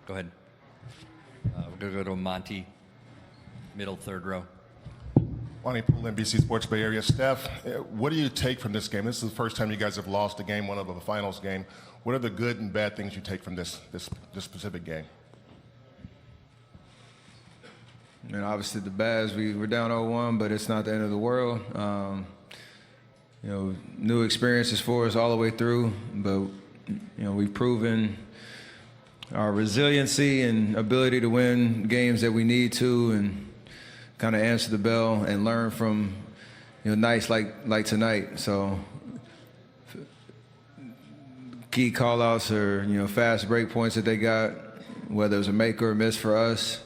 Go ahead. We're going to go to Monty, middle third row. Monty Poole, NBC Sports Bay Area. Steph, what do you take from this game? This is the first time you guys have lost a game, one of a finals game. What are the good and bad things you take from this specific game? And obviously the bads, we're down 0-1, but it's not the end of the world. You know, new experiences for us all the way through, but you know, we've proven our resiliency and ability to win games that we need to, and kind of answer the bell and learn from, you know, nights like tonight. So key call-outs are, you know, fast break points that they got, whether it was a make or a miss for us.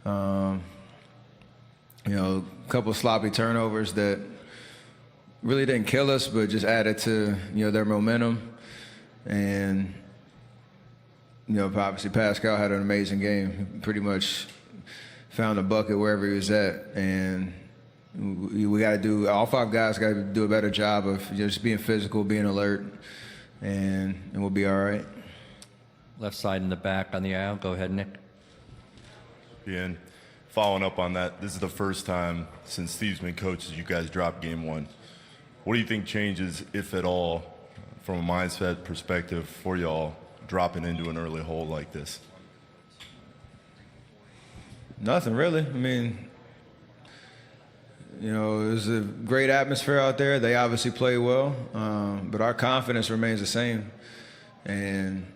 You know, a couple of sloppy turnovers that really didn't kill us, but just added to, you know, their momentum. And, you know, obviously Pascal had an amazing game. He pretty much found a bucket wherever he was at. And we got to do, all five guys got to do a better job of just being physical, being alert, and we'll be all right. Left side in the back on the aisle. Go ahead, Nick. And following up on that, this is the first time since Steve's been coach that you guys dropped game one. What do you think changes, if at all, from a mindset perspective for y'all dropping into an early hole like this? Nothing really. I mean, you know, it was a great atmosphere out there. They obviously played well, but our confidence remains the same. And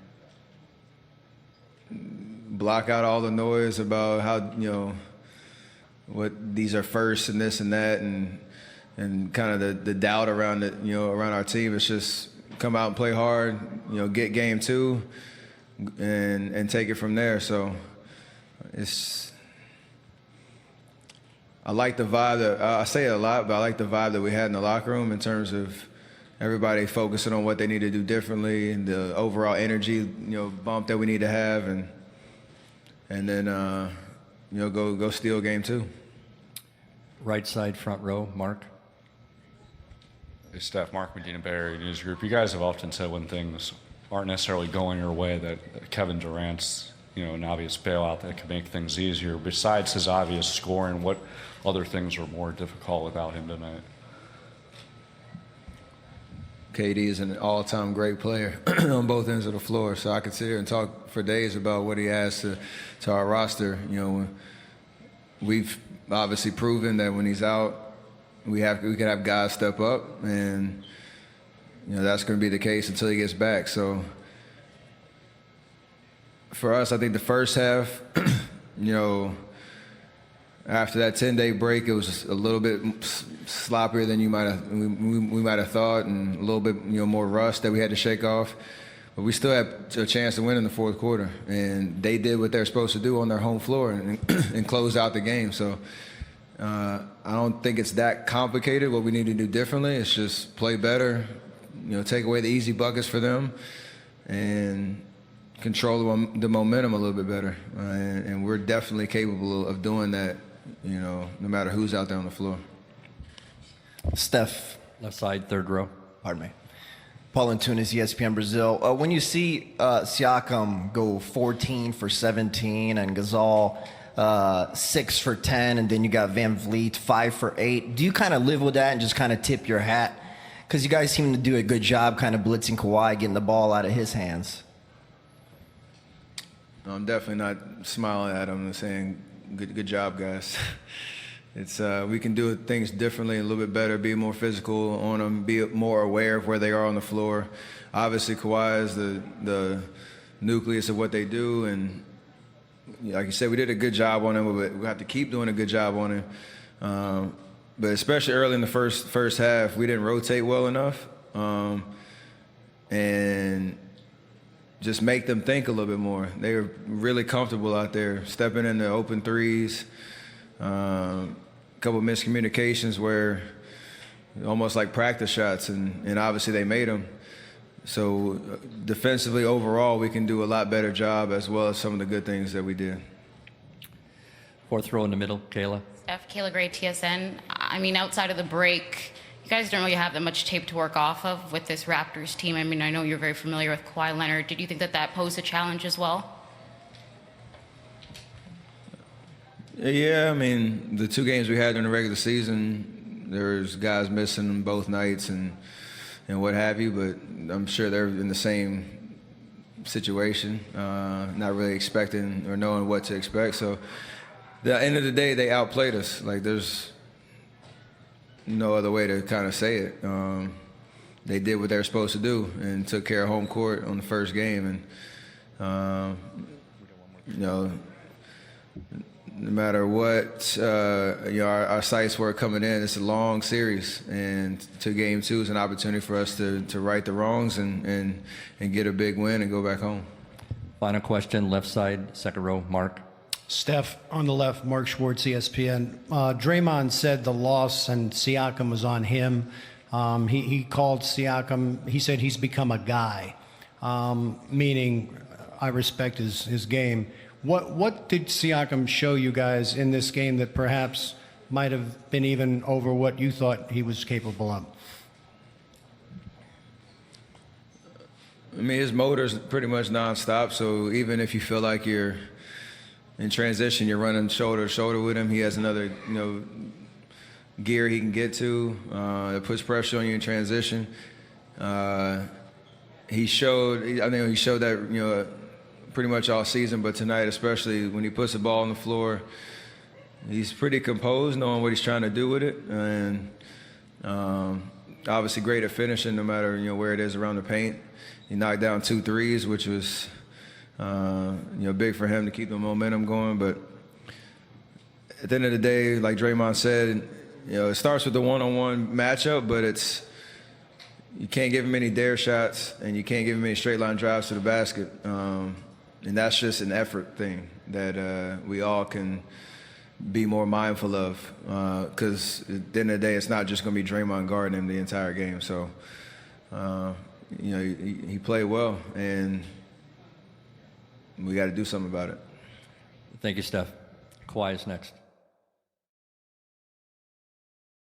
block out all the noise about how, you know, what these are first and this and that, and kind of the doubt around it, you know, around our team. It's just come out and play hard, you know, get game two, and take it from there. So I like the vibe that, I say it a lot, but I like the vibe that we had in the locker room in terms of everybody focusing on what they need to do differently, and the overall energy, you know, bump that we need to have, and then you know, go steal game two. Right side front row, Mark. Hey, Steph, Mark Medina, Bay Area News Group. You guys have often said when things aren't necessarily going your way that Kevin Durant's, you know, an obvious bailout that could make things easier. Besides his obvious scoring, what other things were more difficult without him tonight? KD is an all-time great player on both ends of the floor, so I could sit here and talk for days about what he adds to our roster. You know, we've obviously proven that when he's out, we can have guys step up, and you know that's going to be the case until he gets back. So for us, I think the first half, you know, after that 10-day break, it was a little bit sloppier than we might have thought, and a little bit, you know, more rust that we had to shake off. But we still had a chance to win in the fourth quarter, and they did what they're supposed to do on their home floor and closed out the game. So I don't think it's that complicated. What we need to do differently is just play better, you know, take away the easy buckets for them, and control the momentum a little bit better. And we're definitely capable of doing that, you know, no matter who's out there on the floor. Steph. Left side, third row. Pardon me. Paul Antunes, ESPN Brazil. When you see Siakam go 14 for 17 and Gasol 6 for 10, and then you got Van Vliet 5 for 8, do you kind of live with that and just kind of tip your hat? Because you guys seem to do a good job kind of blitzing Kawhi, getting the ball out of his hands. I'm definitely not smiling at him and saying, good job, guys. It's we can do things differently, a little bit better, be more physical on them, be more aware of where they are on the floor. Obviously, Kawhi is the nucleus of what they do, and like you said, we did a good job on him, but we have to keep doing a good job on him. But especially early in the first half, we didn't rotate well enough, and just make them think a little bit more. They were really comfortable out there, stepping into open threes. A couple of miscommunications where almost like practice shots, and obviously they made them. So defensively, overall, we can do a lot better job, as well as some of the good things that we did. Fourth row in the middle, Kayla. Steph, Kayla Gray, TSN. I mean, outside of the break, you guys don't really have that much tape to work off of with this Raptors team. I mean, I know you're very familiar with Kawhi Leonard. Did you think that posed a challenge as well? Yeah, I mean, the 2 games we had in the regular season, there's guys missing both nights and what have you, but I'm sure they're in the same situation, not really expecting or knowing what to expect. So at the end of the day, they outplayed us. Like, there's no other way to kind of say it. They did what they were supposed to do and took care of home court on the first game. And, you know, no matter what, you know, our sights were coming in, it's a long series, and to game 2 is an opportunity for us to right the wrongs and get a big win and go back home. Final question, left side, second row, Mark. Steph, on the left, Mark Schwartz, ESPN. Draymond said the loss and Siakam was on him. He called Siakam, he said he's become a guy, meaning I respect his game. What did Siakam show you guys in this game that perhaps might have been even over what you thought he was capable of? I mean, his motor's pretty much nonstop, so even if you feel like you're in transition, you're running shoulder to shoulder with him, he has another, you know, gear he can get to that puts pressure on you in transition. He showed that, you know, pretty much all season, but tonight, especially when he puts the ball on the floor, he's pretty composed, knowing what he's trying to do with it, and obviously great at finishing, no matter, you know, where it is around the paint. He knocked down 2 threes, which was you know, big for him to keep the momentum going. But at the end of the day, like Draymond said, you know, it starts with the one-on-one matchup, but you can't give him any dare shots, and you can't give him any straight line drives to the basket. And that's just an effort thing that we all can be more mindful of, because at the end of the day, it's not just going to be Draymond guarding him the entire game. So, you know, he played well, and we got to do something about it. Thank you, Steph. Kawhi is next.